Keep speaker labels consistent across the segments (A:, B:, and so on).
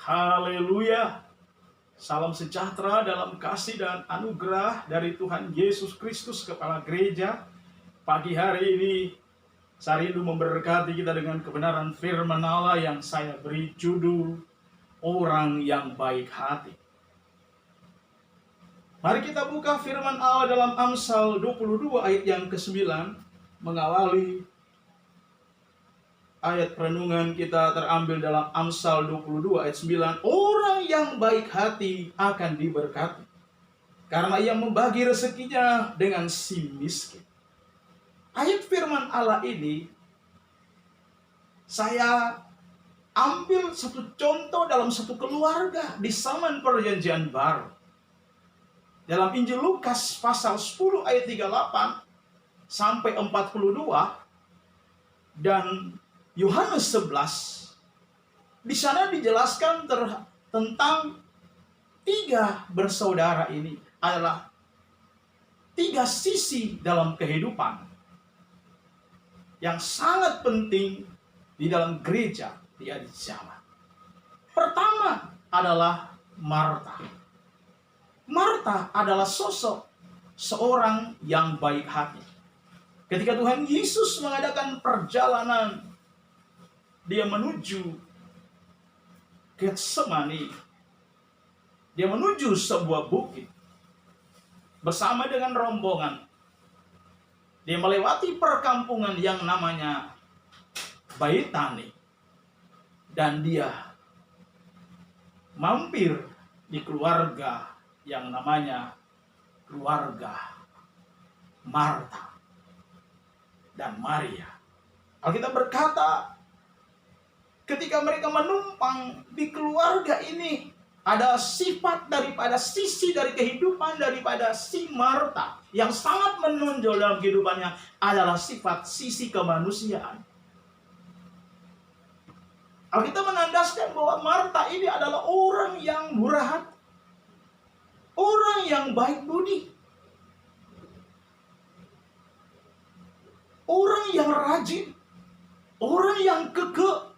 A: Haleluya. Salam sejahtera dalam kasih dan anugerah dari Tuhan Yesus Kristus Kepala Gereja. Pagi hari ini saya rindu memberkati kita dengan kebenaran firman Allah yang saya beri judul Orang yang Baik Hati. Mari kita buka firman Allah dalam Amsal 22 ayat yang ke-9, mengawali ayat renungan kita terambil dalam Amsal 22 ayat 9. Orang yang baik hati akan diberkati, karena ia membagi rezekinya dengan si miskin. Ayat firman Allah ini saya ambil satu contoh dalam satu keluarga di zaman Perjanjian Baru. Dalam Injil Lukas pasal 10 ayat 38 sampai 42 dan Yohanes 11, di sana dijelaskan tentang tiga bersaudara ini adalah tiga sisi dalam kehidupan yang sangat penting di dalam gereja di zaman. Pertama adalah Marta. Marta adalah sosok seorang yang baik hati. Ketika Tuhan Yesus mengadakan perjalanan, dia menuju Getsemani, dia menuju sebuah bukit bersama dengan rombongan. Dia melewati perkampungan yang namanya Baitani, dan dia mampir di keluarga yang namanya keluarga Marta dan Maria. Alkitab berkata, ketika mereka menumpang di keluarga ini, ada sifat daripada sisi dari kehidupan daripada si Marta yang sangat menonjol dalam kehidupannya adalah sifat sisi kemanusiaan. Alkitab menandaskan bahwa Marta ini adalah orang yang murah hati, orang yang baik budi, orang yang rajin, orang yang kekeh,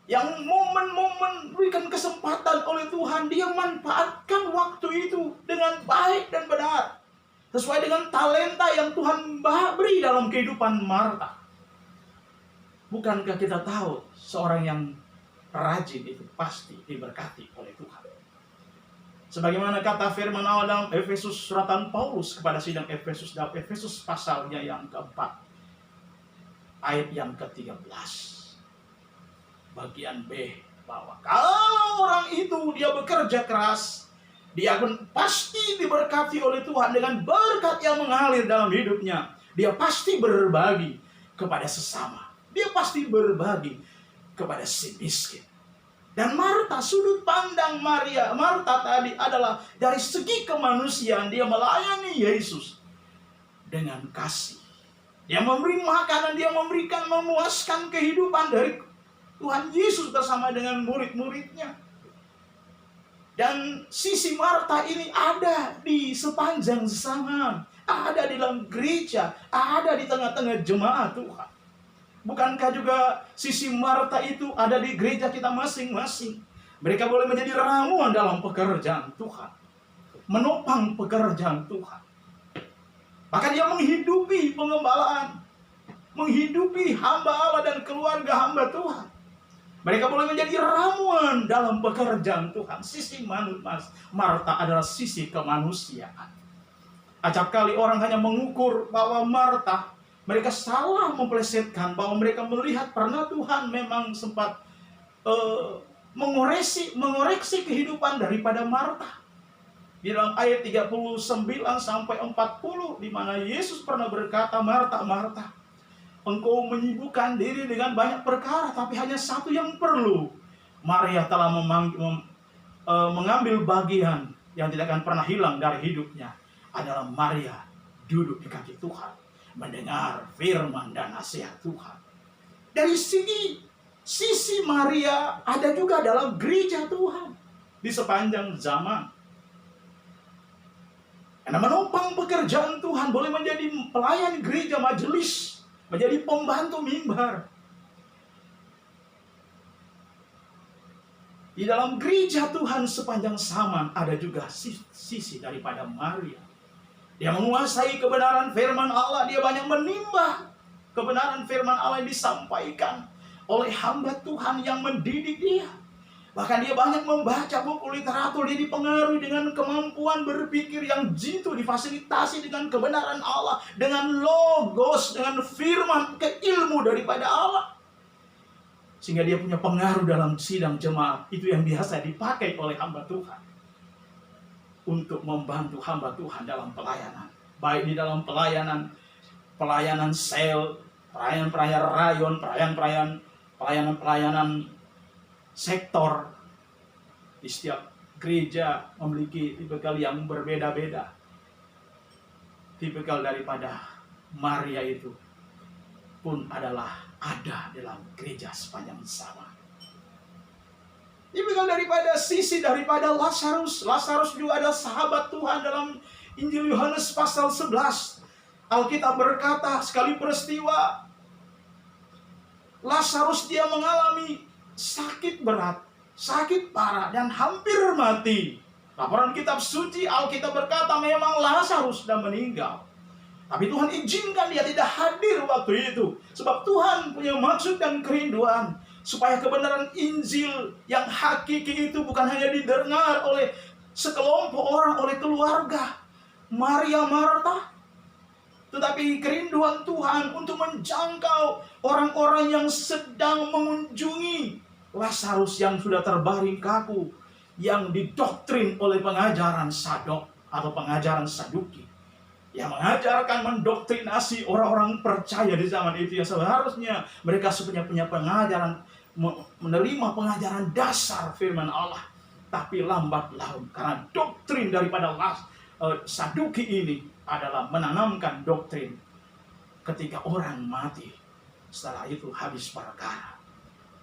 A: yang momen-momen berikan kesempatan oleh Tuhan, dia manfaatkan waktu itu dengan baik dan benar, sesuai dengan talenta yang Tuhan beri dalam kehidupan Marta. Bukankah kita tahu seorang yang rajin itu pasti diberkati oleh Tuhan? Sebagaimana kata firman Allah dalam Efesus, suratan Paulus kepada sidang Efesus, dalam Efesus pasalnya yang keempat, ayat yang ke-13. Bagian B, bahwa kalau orang itu dia bekerja keras, dia pun pasti diberkati oleh Tuhan dengan berkat yang mengalir dalam hidupnya. Dia pasti berbagi kepada sesama. Dia pasti berbagi kepada si miskin. Dan Marta, sudut pandang Marta tadi adalah dari segi kemanusiaan, dia melayani Yesus dengan kasih. Dia memberi makanan, dia memberikan, memuaskan kehidupan dari Tuhan Yesus bersama dengan murid-muridnya. Dan sisi Marta ini ada di sepanjang zaman, ada di dalam gereja, ada di tengah-tengah jemaat Tuhan. Bukankah juga sisi Marta itu ada di gereja kita masing-masing? Mereka boleh menjadi ramuan dalam pekerjaan Tuhan, menopang pekerjaan Tuhan. Bahkan dia menghidupi pengembalaan, menghidupi hamba Allah dan keluarga hamba Tuhan. Mereka boleh menjadi ramuan dalam pekerjaan Tuhan. Sisi Marta adalah sisi kemanusiaan. Acap kali orang hanya mengukur bahwa Marta, mereka salah memplesetkan bahwa mereka melihat pernah Tuhan memang sempat mengoreksi kehidupan daripada Marta. Di dalam ayat 39 sampai 40, di mana Yesus pernah berkata, Marta, Marta, engkau menyibukkan diri dengan banyak perkara, tapi hanya satu yang perlu. Maria telah mengambil bagian yang tidak akan pernah hilang dari hidupnya. Adalah Maria duduk di kaki Tuhan, mendengar firman dan nasihat Tuhan. Dari sisi Maria ada juga dalam gereja Tuhan di sepanjang zaman. Karena menopang pekerjaan Tuhan, boleh menjadi pelayan gereja, majelis, menjadi pembantu mimbar. Di dalam gereja Tuhan sepanjang zaman ada juga sisi daripada Maria. Dia menguasai kebenaran firman Allah. Dia banyak menimba kebenaran firman Allah yang disampaikan oleh hamba Tuhan yang mendidik dia. Bahkan dia banyak membaca buku literatur. Dia dipengaruhi dengan kemampuan berpikir yang jitu, difasilitasi dengan kebenaran Allah, dengan logos, dengan firman, keilmu daripada Allah. Sehingga dia punya pengaruh dalam sidang jemaat. Itu yang biasa dipakai oleh hamba Tuhan untuk membantu hamba Tuhan dalam pelayanan. Baik di dalam pelayanan sel, pelayanan rayon, pelayanan sektor. Di setiap gereja memiliki tipikal yang berbeda-beda. Tipikal daripada Maria itu pun adalah ada dalam gereja sepanjang zaman. Tipikal daripada sisi daripada Lazarus. Lazarus juga ada sahabat Tuhan dalam Injil Yohanes pasal 11. Alkitab berkata sekali peristiwa Lazarus dia mengalami sakit berat, sakit parah dan hampir mati. Laporan kitab suci Alkitab berkata memang Lazarus sudah meninggal. Tapi Tuhan izinkan dia tidak hadir waktu itu. Sebab Tuhan punya maksud dan kerinduan supaya kebenaran Injil yang hakiki itu bukan hanya didengar oleh sekelompok orang, oleh keluarga Maria Marta, tetapi kerinduan Tuhan untuk menjangkau orang-orang yang sedang mengunjungi Lazarus yang sudah terbaring kaku, yang didoktrin oleh pengajaran Sadok atau pengajaran Saduki, yang mengajarkan mendoktrinasi orang-orang percaya di zaman itu yang seharusnya mereka punya pengajaran, menerima pengajaran dasar firman Allah, tapi lambat laun karena doktrin daripada Saduki ini adalah menanamkan doktrin ketika orang mati, setelah itu habis perkara.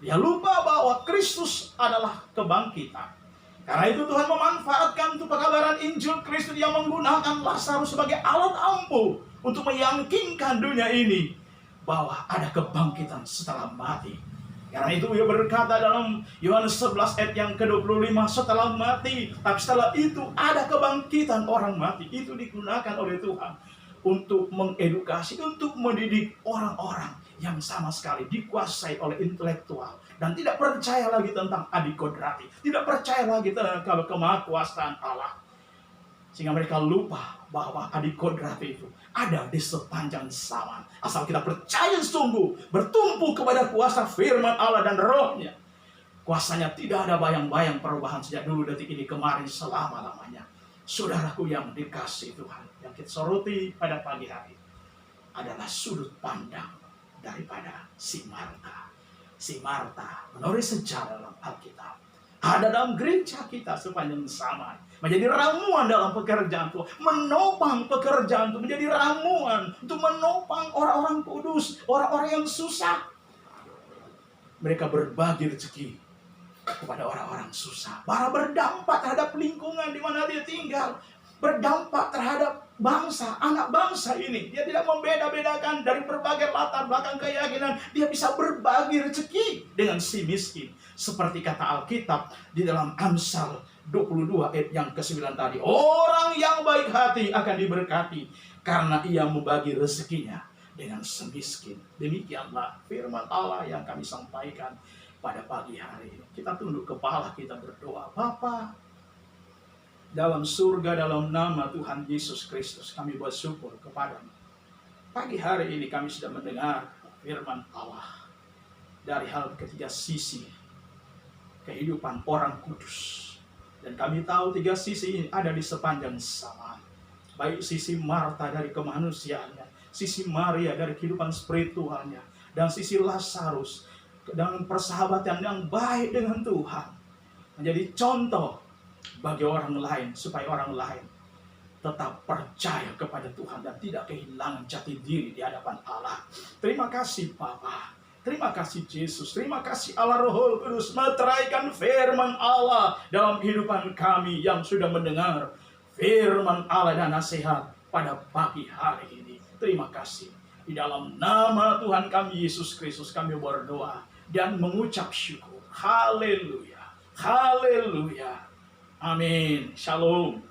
A: Dia lupa bahwa Kristus adalah kebangkitan. Karena itu Tuhan memanfaatkan untuk pekabaran Injil Kristus yang menggunakan Lazarus sebagai alat ampuh untuk meyakinkan dunia ini bahwa ada kebangkitan setelah mati. Karena itu dia berkata dalam Yohanes 11 ayat yang ke-25, setelah mati, tapi setelah itu ada kebangkitan orang mati. Itu digunakan oleh Tuhan untuk mengedukasi, untuk mendidik orang-orang yang sama sekali dikuasai oleh intelektual dan tidak percaya lagi tentang adikodrati, tidak percaya lagi tentang kemahakuasaan Allah, sehingga mereka lupa bahwa adikodrati itu ada di sepanjang zaman. Asal kita percaya sungguh, bertumpu kepada kuasa firman Allah dan rohnya, kuasanya tidak ada bayang-bayang perubahan sejak dulu, detik ini, kemarin, selama-lamanya. Saudaraku yang dikasihi Tuhan, yang kita soroti pada pagi hari adalah sudut pandang daripada si Marta. Si Marta menurut sejarah dalam Alkitab ada dalam gereja kita sepanjang zaman, menjadi ramuan dalam pekerjaan Tuhan, menopang pekerjaan Tuhan, menjadi ramuan untuk menopang orang-orang kudus, orang-orang yang susah. Mereka berbagi rezeki kepada orang-orang susah, malah berdampak terhadap lingkungan di mana dia tinggal, berdampak terhadap bangsa, anak bangsa ini. Dia tidak membeda-bedakan dari berbagai latar belakang keyakinan. Dia bisa berbagi rezeki dengan si miskin. Seperti kata Alkitab di dalam Amsal 22 ayat yang ke-9 tadi, orang yang baik hati akan diberkati karena ia membagi rezekinya dengan semiskin. Demikianlah firman Allah yang kami sampaikan pada pagi hari ini. Kita tunduk kepala, kita berdoa. Bapa dalam surga, dalam nama Tuhan Yesus Kristus, kami bersyukur kepadamu. Pagi hari ini kami sudah mendengar firman Allah dari hal ketiga sisi kehidupan orang kudus. Dan kami tahu tiga sisi ini ada di sepanjang zaman. Baik sisi Marta dari kemanusiaannya, sisi Maria dari kehidupan spiritualnya, dan sisi Lazarus dengan persahabatan yang baik dengan Tuhan. Menjadi contoh bagi orang lain, supaya orang lain tetap percaya kepada Tuhan dan tidak kehilangan jati diri di hadapan Allah. Terima kasih Bapa, terima kasih Yesus, terima kasih Allah Roh Kudus meteraikan firman Allah dalam kehidupan kami yang sudah mendengar firman Allah dan nasihat pada pagi hari ini. Terima kasih. Di dalam nama Tuhan kami Yesus Kristus kami berdoa dan mengucap syukur. Haleluya. Haleluya. Amin. Shalom.